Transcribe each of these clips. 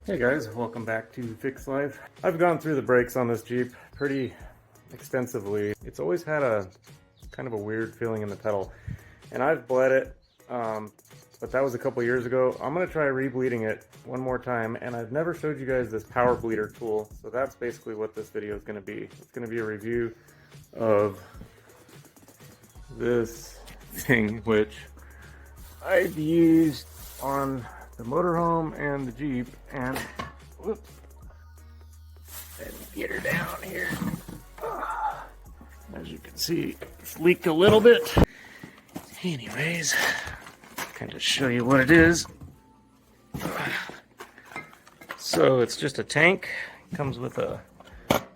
Hey guys, welcome back to Fix Life. I've gone through the brakes on this Jeep pretty extensively. It's always had a kind of a weird feeling in the pedal, and I've bled it, but that was a couple years ago. I'm gonna try rebleeding it one more time, and I've never showed you guys this power bleeder tool, so that's basically what this video is gonna be. It's gonna be a review of this thing, which I've used on the motorhome and the Jeep, and whoops, let me get her down here. As you can see, it's leaked a little bit. Anyways, kind of show you what it is. So it's just a tank, comes with a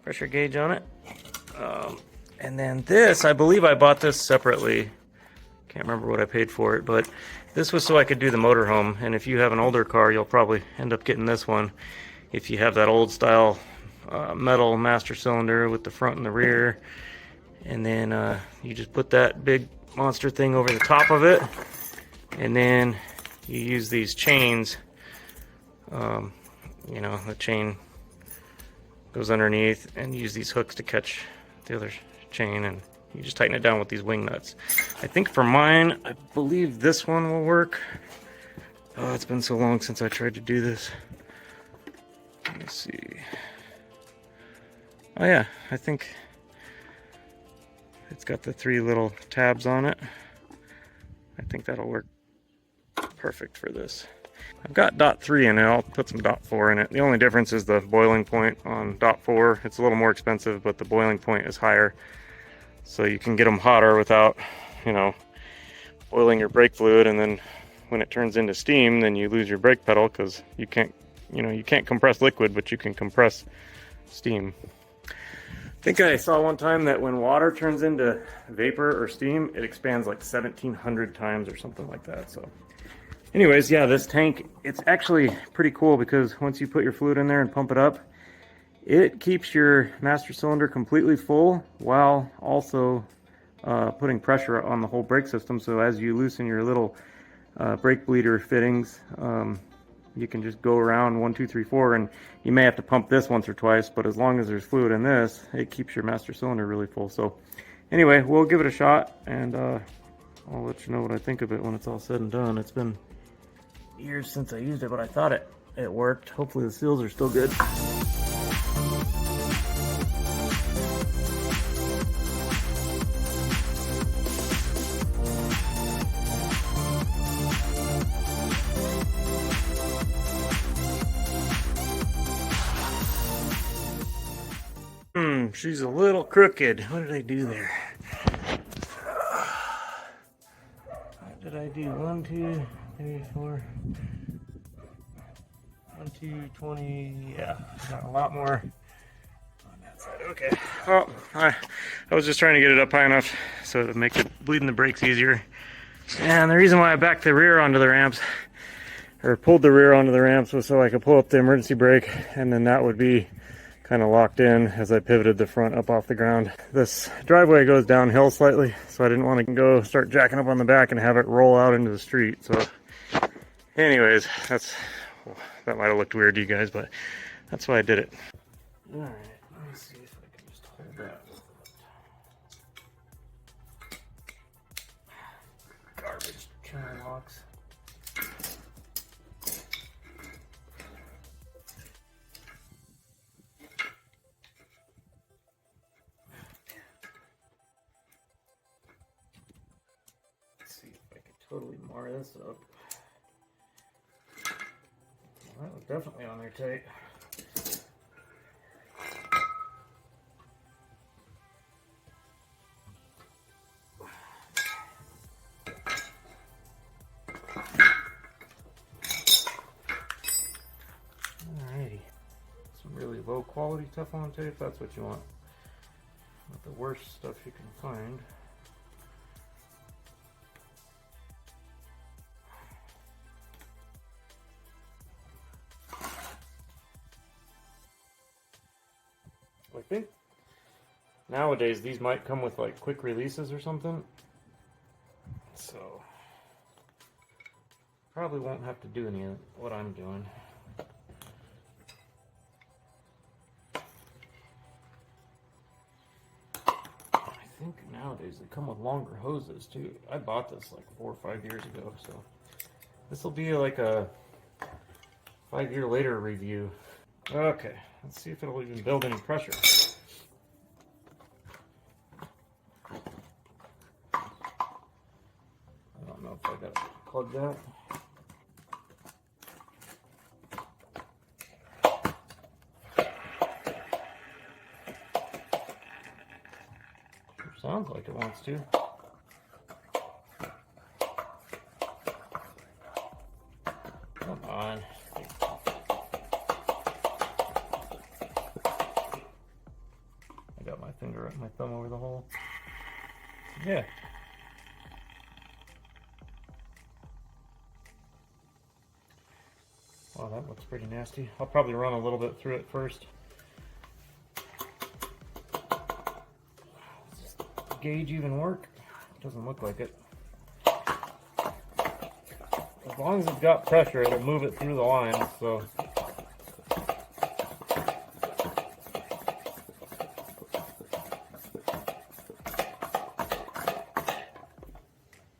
pressure gauge on it, and then this, I believe I bought this separately. Can't remember what I paid for it, but this was so I could do the motorhome. And if you have an older car, you'll probably end up getting this one. If you have that old style metal master cylinder with the front and the rear, and then you just put that big monster thing over the top of it, and then you use these chains. You know, the chain goes underneath, and you use these hooks to catch the other chain, and you just tighten it down with these wing nuts. I think for mine, I believe this one will work. Oh, it's been so long since I tried to do this. Let me see. Oh yeah, I think it's got the 3 little tabs on it. I think that'll work perfect for this. I've got dot 3 in it. I'll put some dot 4 in it. The only difference is the boiling point on dot 4. It's a little more expensive, but the boiling point is higher. So you can get them hotter without, you know, boiling your brake fluid, and then when it turns into steam, then you lose your brake pedal because you can't, you can't compress liquid, but you can compress steam. I think I saw one time that when water turns into vapor or steam, it expands like 1,700 times or something like that. So anyways, yeah, this tank, it's actually pretty cool because once you put your fluid in there and pump it up, it keeps your master cylinder completely full while also putting pressure on the whole brake system. So as you loosen your little brake bleeder fittings, you can just go around 1, 2, 3, 4, and you may have to pump this once or twice, but as long as there's fluid in this, it keeps your master cylinder really full. So anyway, we'll give it a shot, and I'll let you know what I think of it when it's all said and done. It's been years since I used it, but I thought it worked. Hopefully the seals are still good. She's a little crooked. What did I do there? What did I do? 1, 2, 3, 4. 1, 2, 20. Yeah, got a lot more on that side. Okay. Oh, I was just trying to get it up high enough so to make it bleeding the brakes easier. And the reason why I backed the rear onto the ramps, or pulled the rear onto the ramps, was so I could pull up the emergency brake, and then that would be kind of locked in as I pivoted the front up off the ground. This driveway goes downhill slightly, so I didn't want to go start jacking up on the back and have it roll out into the street. So anyways, that might have looked weird to you guys, but that's why I did it. All right, let me see if I can just hold that. Garbage turn locks. Totally mar this up. Well, that was definitely on there tight. Alrighty. Some really low quality Teflon tape, that's what you want. Not the worst stuff you can find. I think nowadays these might come with like quick releases or something, so probably won't have to do any of what I'm doing. think nowadays they come with longer hoses too. I bought this like 4 or 5 years ago, so this will be like a 5 year later review. Okay, let's see if it'll even build any pressure. I don't know if I got to plug that. Sounds like it wants to. Come on. I got my finger, my thumb over the hole. Yeah. Wow, that looks pretty nasty. I'll probably run a little bit through it first. Does this gauge even work? Doesn't look like it. As long as it's got pressure, it'll move it through the lines, so.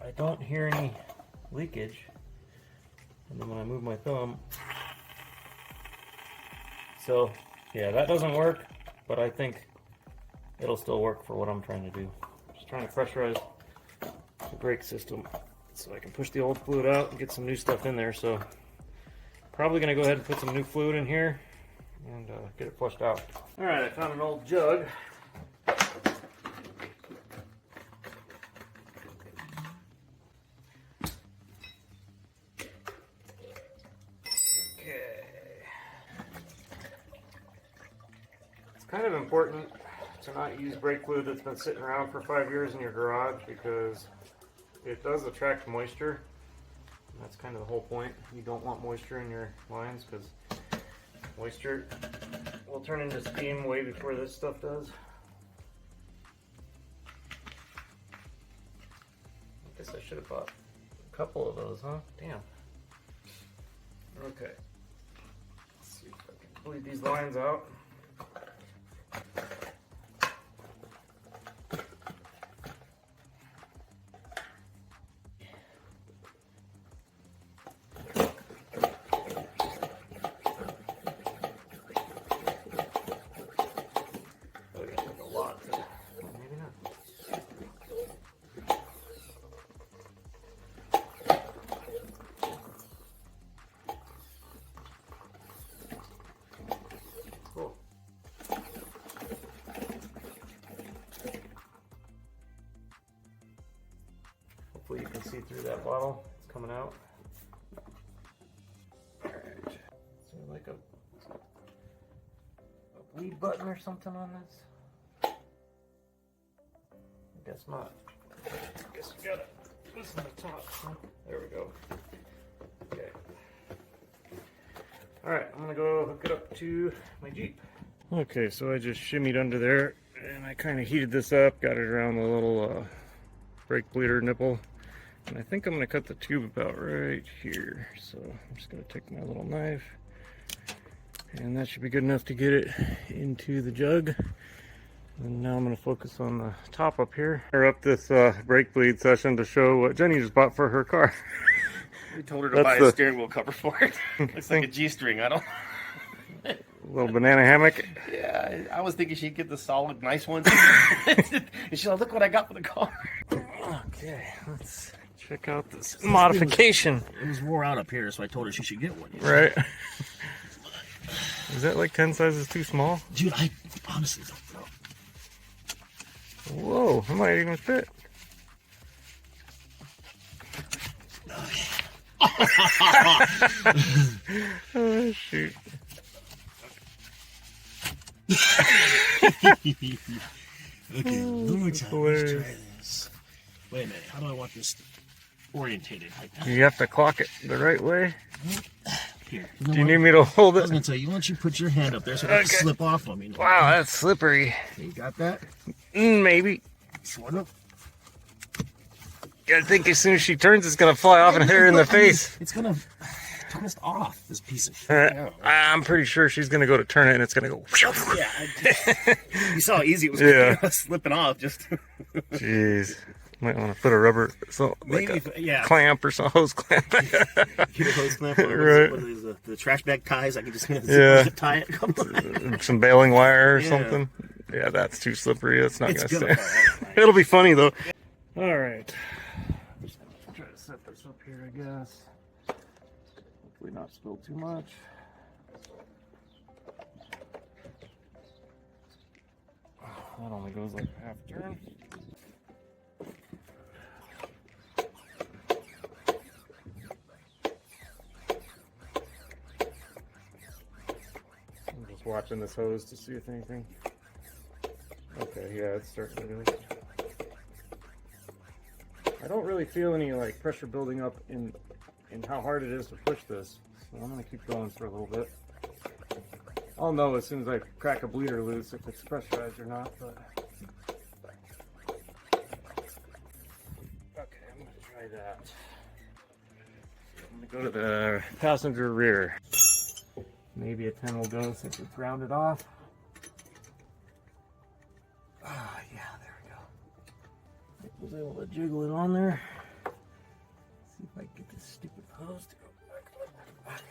I don't hear any leakage. And then when I move my thumb, so yeah, that doesn't work, but I think it'll still work for what I'm trying to do. Just trying to pressurize the brake system so I can push the old fluid out and get some new stuff in there. So probably gonna go ahead and put some new fluid in here and get it flushed out. All right, I found an old jug. Kind of important to not use brake fluid that's been sitting around for 5 years in your garage because it does attract moisture. And that's kind of the whole point. You don't want moisture in your lines because moisture will turn into steam way before this stuff does. I guess I should have bought a couple of those, huh? Damn. Okay. Let's see if I can bleed these lines out. Hopefully you can see through that bottle. It's coming out. Alright. Is there like a bleed button or something on this? I guess not. I guess we gotta loosen the top. Huh? There we go. Okay. Alright, I'm gonna go hook it up to my Jeep. Okay, so I just shimmied under there and I kind of heated this up, got it around the little brake bleeder nipple. And I think I'm going to cut the tube about right here. So I'm just going to take my little knife. And that should be good enough to get it into the jug. And now I'm going to focus on the top up here. Or up this brake bleed session to show what Jenny just bought for her car. We told her to buy a steering wheel cover for it. Looks like a G-string. I don't. A little banana hammock. Yeah, I was thinking she'd get the solid, nice ones. And she's like, look what I got for the car. Okay, let's check out this modification. It was wore out up here, so I told her she should get one. You know? Right. Is that like 10 sizes too small? Dude, I honestly don't know. Whoa, it might even fit. Oh, shoot. Okay, one more time. Let's try this. Wait a minute. How do I want this orientated? Like that? You have to clock it the right way. Here. Do you need me to hold I was it? going to tell you, why don't you put your hand up there so it doesn't slip off on me. Wow, that's slippery. You got that? Maybe. Sort of. I think as soon as she turns, it's going to fly off and hit her in the face. It's going to... twist off this piece of shit. I'm pretty sure she's gonna go to turn it and it's gonna go. Yeah, you saw how easy it was. Yeah. Slipping off. Just. Jeez, might want to put a rubber, so like Maybe, clamp or some hose clamp. Get a hose clamp. What Right. are these, the trash bag ties? I can just Yeah. zip tie it. Some baling wire or Yeah. something. Yeah, that's too slippery. It's not It's gonna gonna stay. fall out. It'll be funny though. All right. Just gonna try to set this up here, I guess. Hopefully not spill too much. That only goes like half turn. I'm just watching this hose to see if anything. Okay, yeah, it's starting to go. I don't really feel any like pressure building up in how hard it is to push this, so I'm gonna keep going for a little bit. I'll know as soon as I crack a bleeder loose if it's pressurized or not, but okay, I'm gonna try that. I'm gonna go to the passenger rear. Maybe a 10 will go since it's rounded off. Ah, yeah, there we go. I was able to jiggle it on there. See if I can get this stupid hose to go back.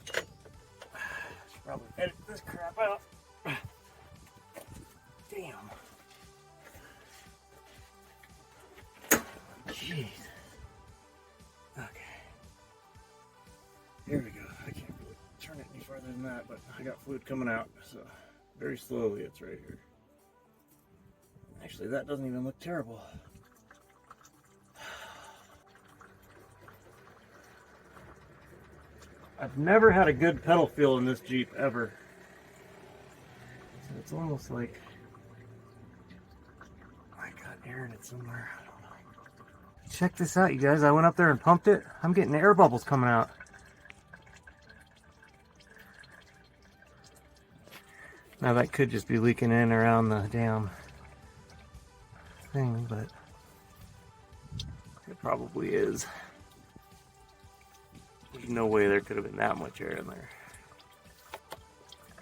Okay. Should probably edit this crap out. Damn. Jeez. Okay. Here we go. I can't really turn it any farther than that, but I got fluid coming out, so very slowly it's right here. Actually, that doesn't even look terrible. I've never had a good pedal feel in this Jeep ever. So it's almost like I got air in it somewhere. I don't know. Check this out, you guys. I went up there and pumped it. I'm getting air bubbles coming out. Now that could just be leaking in around the damn thing, but it probably is. There's no way there could have been that much air in there.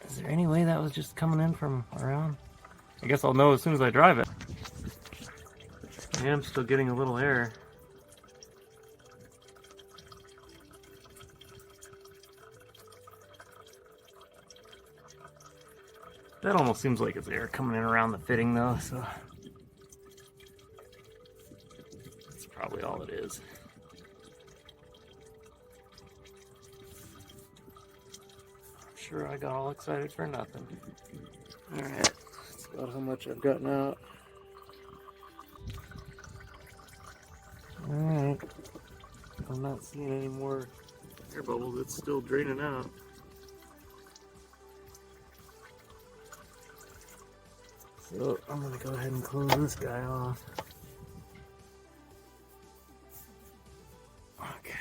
Is there any way that was just coming in from around? I guess I'll know as soon as I drive it. I am still getting a little air. That almost seems like it's air coming in around the fitting though, so that's probably all it is. I'm sure I got all excited for nothing. Alright, that's about how much I've gotten out. Alright, I'm not seeing any more air bubbles, it's still draining out. So I'm gonna go ahead and close this guy off. Okay.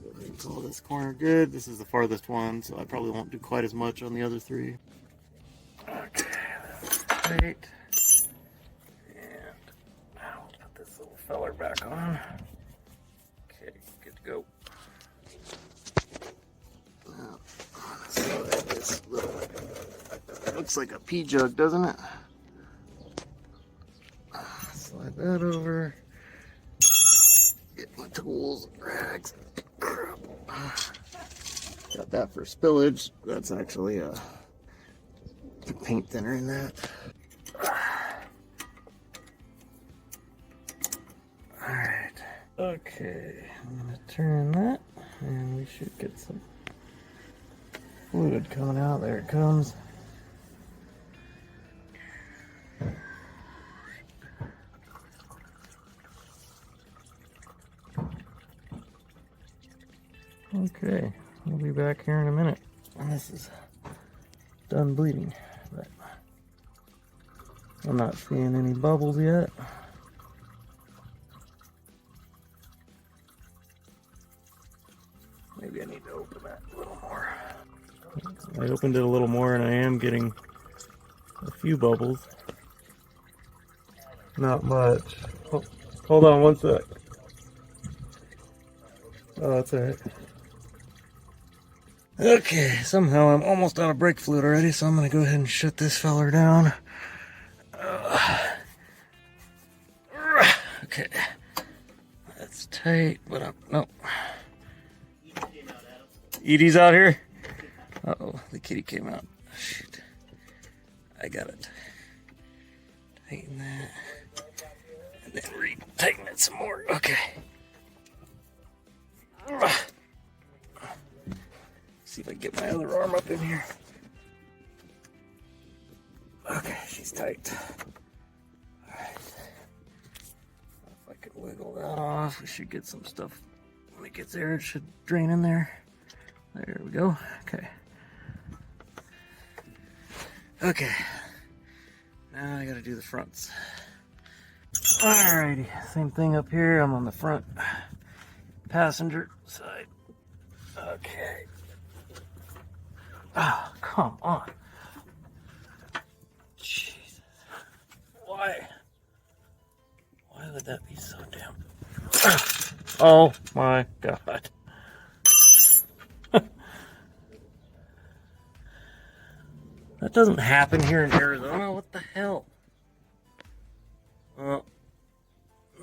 Go ahead and call this corner good. This is the farthest one, so I probably won't do quite as much on the other three. Okay, that's great. And now we'll put this little feller back on. Okay, good to go. Now, so this little looks like a pea jug, doesn't it? Slide that over. Get my tools, rags, crap. Got that for spillage. That's actually a paint thinner in that. Alright. Okay, I'm gonna turn that and we should get some fluid coming out. There it comes. Okay, we'll be back here in a minute. And this is done bleeding, but I'm not seeing any bubbles yet. Maybe I need to open that a little more. I opened it a little more and I am getting a few bubbles. Not much. Oh, hold on one sec. Oh, that's alright. Okay, somehow I'm almost out of brake fluid already, so I'm gonna go ahead and shut this feller down. Okay. That's tight, but nope. Edie's out here? Uh-oh, the kitty came out. Shoot. I got it. Tighten that. And then re-tighten it some more. Okay. See if I can get my other arm up in here. Okay, she's tight. Alright. If I could wiggle that off, we should get some stuff. When it gets there, it should drain in there. There we go. Okay. Okay. Now I gotta do the fronts. Alrighty, same thing up here. I'm on the front passenger side. Okay. Ah, oh, come on. Jesus. Why? Why would that be so damn... Oh my God. That doesn't happen here in Arizona. What the hell? Well,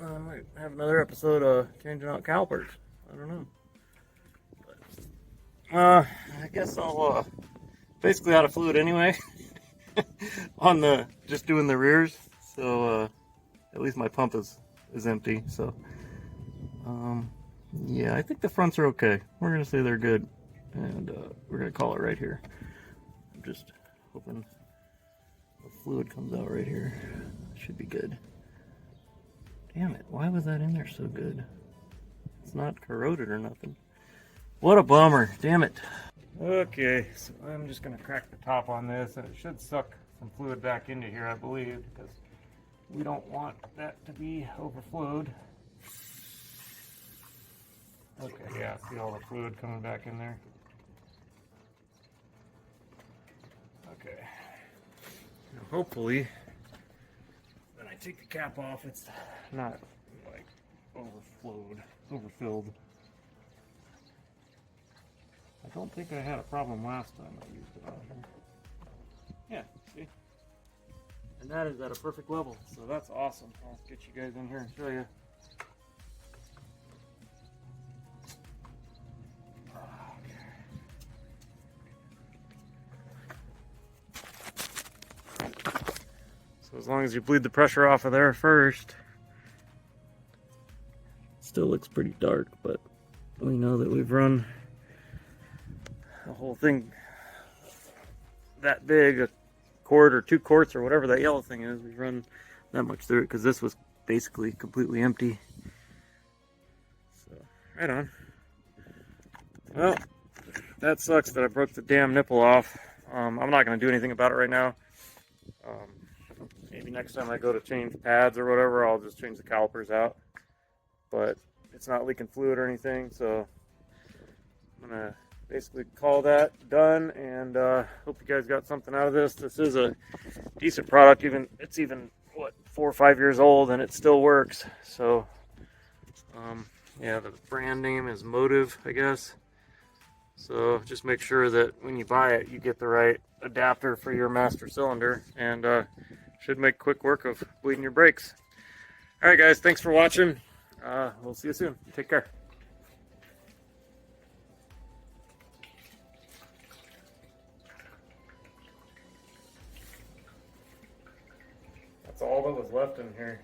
I might have another episode of changing out calipers. I don't know. But, I guess I'll basically out of fluid anyway on the just doing the rears. So at least my pump is empty. So yeah, I think the fronts are okay. We're gonna say they're good, and we're gonna call it right here. I'm just hoping the fluid comes out right here. Should be good. Damn it, why was that in there so good? It's not corroded or nothing. What a bummer, damn it. Okay, so I'm just gonna crack the top on this, and it should suck some fluid back into here, I believe, because we don't want that to be overflowed. Okay, yeah, see all the fluid coming back in there? Okay. Now hopefully, when I take the cap off, it's not like overfilled. I don't think I had a problem last time I used it on here. Yeah, see? And that is at a perfect level, so that's awesome. I'll get you guys in here and show you. So as long as you bleed the pressure off of there first, still looks pretty dark, but we know that we've run the whole thing that big, a quart or 2 quarts or whatever that yellow thing is. We've run that much through it because this was basically completely empty. So, right on. Well, that sucks that I broke the damn nipple off. I'm not going to do anything about it right now. Maybe next time I go to change pads or whatever, I'll just change the calipers out. But it's not leaking fluid or anything, so I'm going to basically call that done, and hope you guys got something out of this. This is a decent product. It's even what, 4 or 5 years old, and it still works. So yeah, the brand name is Motive, I guess. So just make sure that when you buy it, you get the right adapter for your master cylinder, and should make quick work of bleeding your brakes. All right, guys, thanks for watching. We'll see you soon. Take care. That's all that was left in here.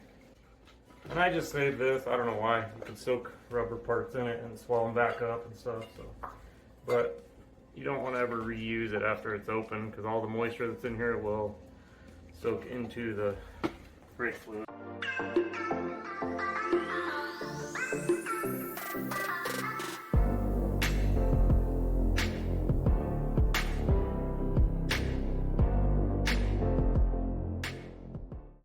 And I just saved this. I don't know why. You can soak rubber parts in it and swell them back up and stuff. So, but you don't want to ever reuse it after it's open, because all the moisture that's in here will soak into the brake fluid.